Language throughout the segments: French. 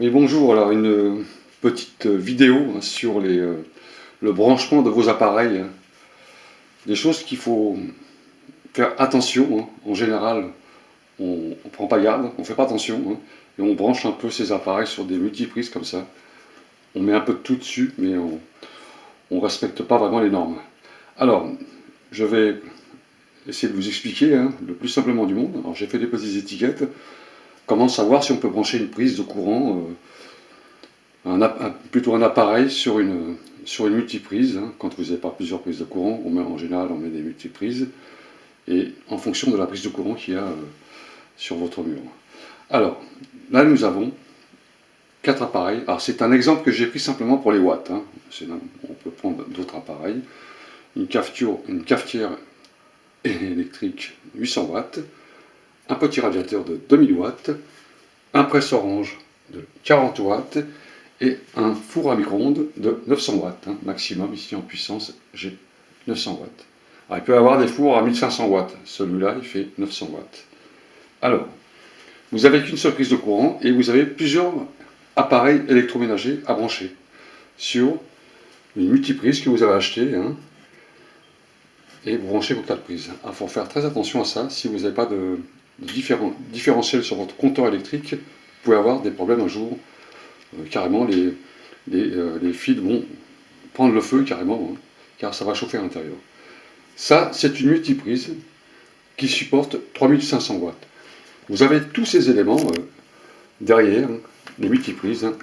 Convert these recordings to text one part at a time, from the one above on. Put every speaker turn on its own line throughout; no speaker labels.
Oui, bonjour. Alors, une petite vidéo sur le branchement de vos appareils, hein. Des choses qu'il faut faire attention, hein. En général, on ne prend pas garde, on ne fait pas attention, hein, et on branche un peu ces appareils sur des multiprises comme ça. On met un peu de tout dessus, mais on ne respecte pas vraiment les normes. Alors, je vais essayer de vous expliquer, hein, le plus simplement du monde. Alors, j'ai fait des petites étiquettes. Comment savoir si on peut brancher une prise de courant, plutôt un appareil sur une multiprise, hein. Quand vous n'avez pas plusieurs prises de courant, en général on met des multiprises, et en fonction de la prise de courant qu'il y a sur votre mur. Alors, là nous avons 4 appareils. Alors c'est un exemple que j'ai pris simplement pour les watts, hein. On peut prendre d'autres appareils. Une cafetière électrique 800 watts, un petit radiateur de 2000 watts, un presse-orange de 40 watts, et un four à micro-ondes de 900 watts, hein, maximum. Ici en puissance, j'ai 900 watts. Alors, il peut y avoir des fours à 1500 watts. Celui-là, il fait 900 watts. Alors, vous n'avez qu'une seule prise de courant et vous avez plusieurs appareils électroménagers à brancher sur une multiprise que vous avez achetée, hein, et vous branchez vos 4 prises. Il faut faire très attention à ça. Si vous n'avez pas de différentiel sur votre compteur électrique, vous pouvez avoir des problèmes un jour. Carrément, les fils vont prendre le feu carrément, hein, car ça va chauffer à l'intérieur. Ça, c'est une multiprise qui supporte 3500 watts. Vous avez tous ces éléments derrière, hein, les multiprises, hein.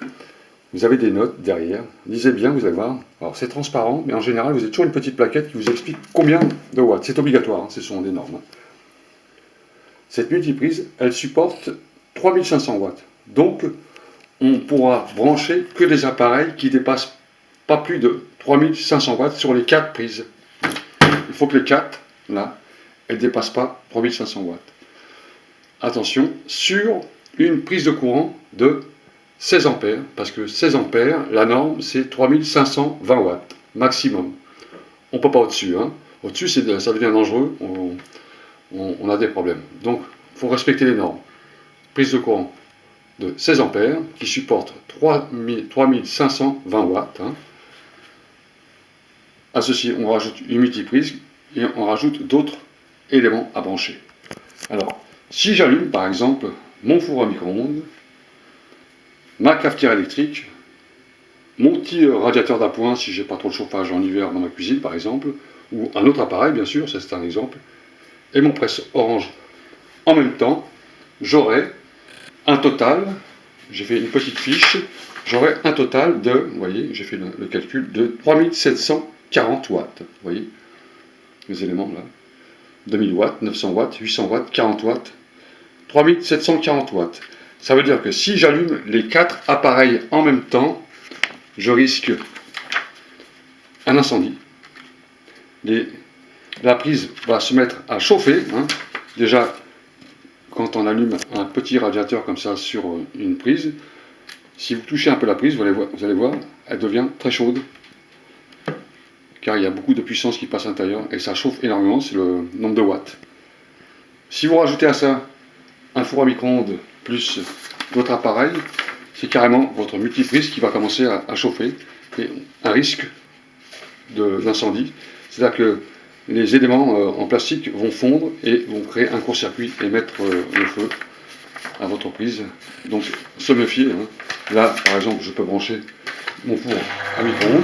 Vous avez des notes derrière. Lisez bien, vous allez voir. Alors, c'est transparent, mais en général, vous avez toujours une petite plaquette qui vous explique combien de watts. C'est obligatoire, hein, ce sont des normes, hein. Cette multiprise, elle supporte 3500 watts. Donc, on pourra brancher que des appareils qui ne dépassent pas plus de 3500 watts sur les 4 prises. Il faut que les 4, là, elles ne dépassent pas 3500 watts. Attention, sur une prise de courant de 16 ampères, parce que 16 ampères, la norme, c'est 3520 watts, maximum. On ne peut pas au-dessus, hein. Au-dessus, ça devient dangereux, on a des problèmes. Donc, il faut respecter les normes. Prise de courant de 16 ampères qui supporte 3520 watts, hein. À ceci, on rajoute une multiprise et on rajoute d'autres éléments à brancher. Alors, si j'allume par exemple mon four à micro-ondes, ma cafetière électrique, mon petit radiateur d'appoint si j'ai pas trop de chauffage en hiver dans ma cuisine par exemple, ou un autre appareil bien sûr, ça c'est un exemple, et mon presse-orange en même temps, j'aurai un total, j'ai fait une petite fiche, j'aurai un total de, vous voyez, j'ai fait le calcul, de 3740 watts. Vous voyez les éléments là. 2000 watts, 900 watts, 800 watts, 40 watts, 3740 watts. Ça veut dire que si j'allume les 4 appareils en même temps, je risque un incendie. La prise va se mettre à chauffer, hein. Déjà, quand on allume un petit radiateur comme ça sur une prise, si vous touchez un peu la prise, vous allez voir, elle devient très chaude, car il y a beaucoup de puissance qui passe à l'intérieur, et ça chauffe énormément, c'est le nombre de watts. Si vous rajoutez à ça un four à micro-ondes plus d'autres appareils, c'est carrément votre multiprise qui va commencer à chauffer, et un risque d'incendie. C'est-à-dire que les éléments en plastique vont fondre et vont créer un court-circuit et mettre le feu à votre prise. Donc, se méfier, hein. Là, par exemple, je peux brancher mon four à micro-ondes.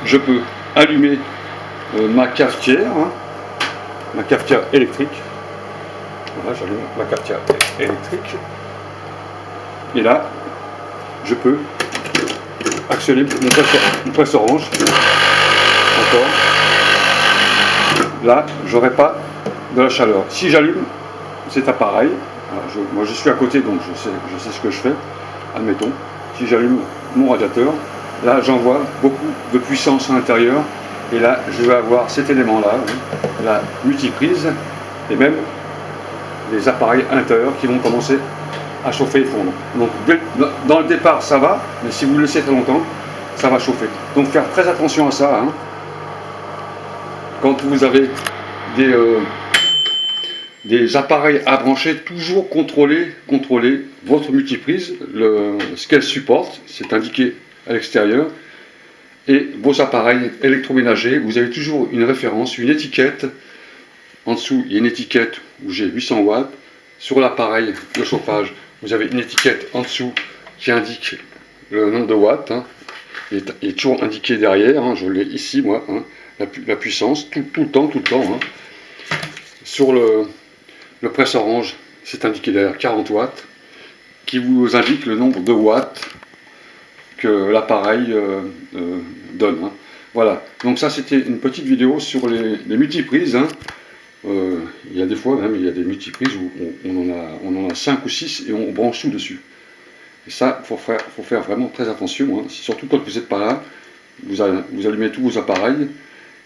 Je peux allumer ma cafetière, hein, ma cafetière électrique. Voilà, j'allume ma cafetière électrique. Et là, je peux actionner mon presse-orange. Encore. Là, j'aurai pas de la chaleur. Si j'allume cet appareil, moi je suis à côté, donc je sais ce que je fais. Admettons, si j'allume mon radiateur, là j'envoie beaucoup de puissance à l'intérieur, et là je vais avoir cet élément-là, la multiprise, et même les appareils à l'intérieur qui vont commencer à chauffer et fondre. Donc dans le départ ça va, mais si vous le laissez très longtemps, ça va chauffer. Donc faire très attention à ça, hein. Quand vous avez des appareils à brancher, toujours contrôler votre multiprise, ce qu'elle supporte, c'est indiqué à l'extérieur, et vos appareils électroménagers, vous avez toujours une référence, une étiquette. En dessous, il y a une étiquette où j'ai 800 watts. Sur l'appareil de chauffage, vous avez une étiquette en dessous qui indique le nombre de watts. Hein. Il est toujours indiqué derrière, hein. Je l'ai ici, moi, hein. La puissance, tout le temps. Hein. Sur le presse orange, c'est indiqué derrière 40 watts, qui vous indique le nombre de watts que l'appareil donne. Hein. Voilà, donc ça c'était une petite vidéo sur les multiprises. Hein. Il y a des fois même, il y a des multiprises où on en a 5 ou 6 et on branche tout dessus. Et ça, faut faire vraiment très attention, hein. Surtout quand vous n'êtes pas là, vous allumez tous vos appareils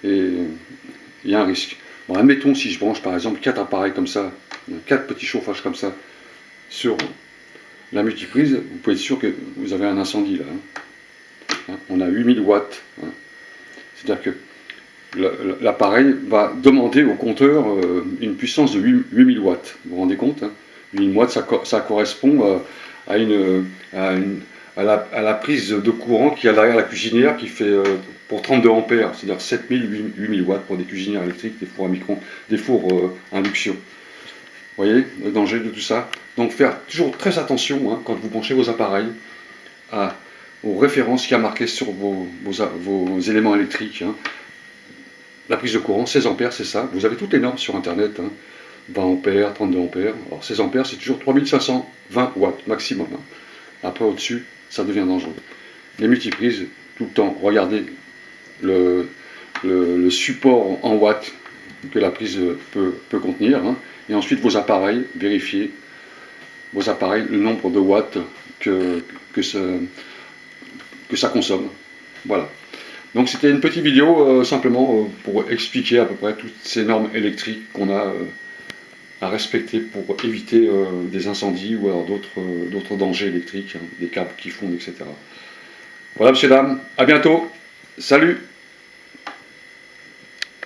et il y a un risque. Bon, admettons si je branche par exemple 4 appareils comme ça, 4 petits chauffages comme ça, sur la multiprise, vous pouvez être sûr que vous avez un incendie là. Hein. On a 8000 watts. Hein. C'est-à-dire que l'appareil va demander au compteur une puissance de 8000 watts. Vous vous rendez compte, hein. 8000 watts, ça correspond à la prise de courant qu'il y a derrière la cuisinière qui fait pour 32 ampères, c'est-à-dire 7000, 8000 watts pour des cuisinières électriques, des fours à micro, des fours induction. Vous voyez le danger de tout ça. Donc faire toujours très attention, hein, quand vous branchez vos appareils aux références qu'il y a marquées sur vos éléments électriques. Hein. La prise de courant, 16 ampères, c'est ça. Vous avez toutes les normes sur Internet. Hein. 20 ampères, 32 ampères. Alors 16 ampères, c'est toujours 3520 watts maximum. Hein. Après, au-dessus, ça devient dangereux. Les multiprises, tout le temps, regardez le support en watts que la prise peut contenir. Hein. Et ensuite, vos appareils, vérifiez vos appareils, le nombre de watts que ça consomme. Voilà. Donc c'était une petite vidéo simplement pour expliquer à peu près toutes ces normes électriques qu'on a à respecter pour éviter des incendies ou alors d'autres dangers électriques, hein, des câbles qui fondent, etc. Voilà, messieurs, dames, à bientôt. Salut!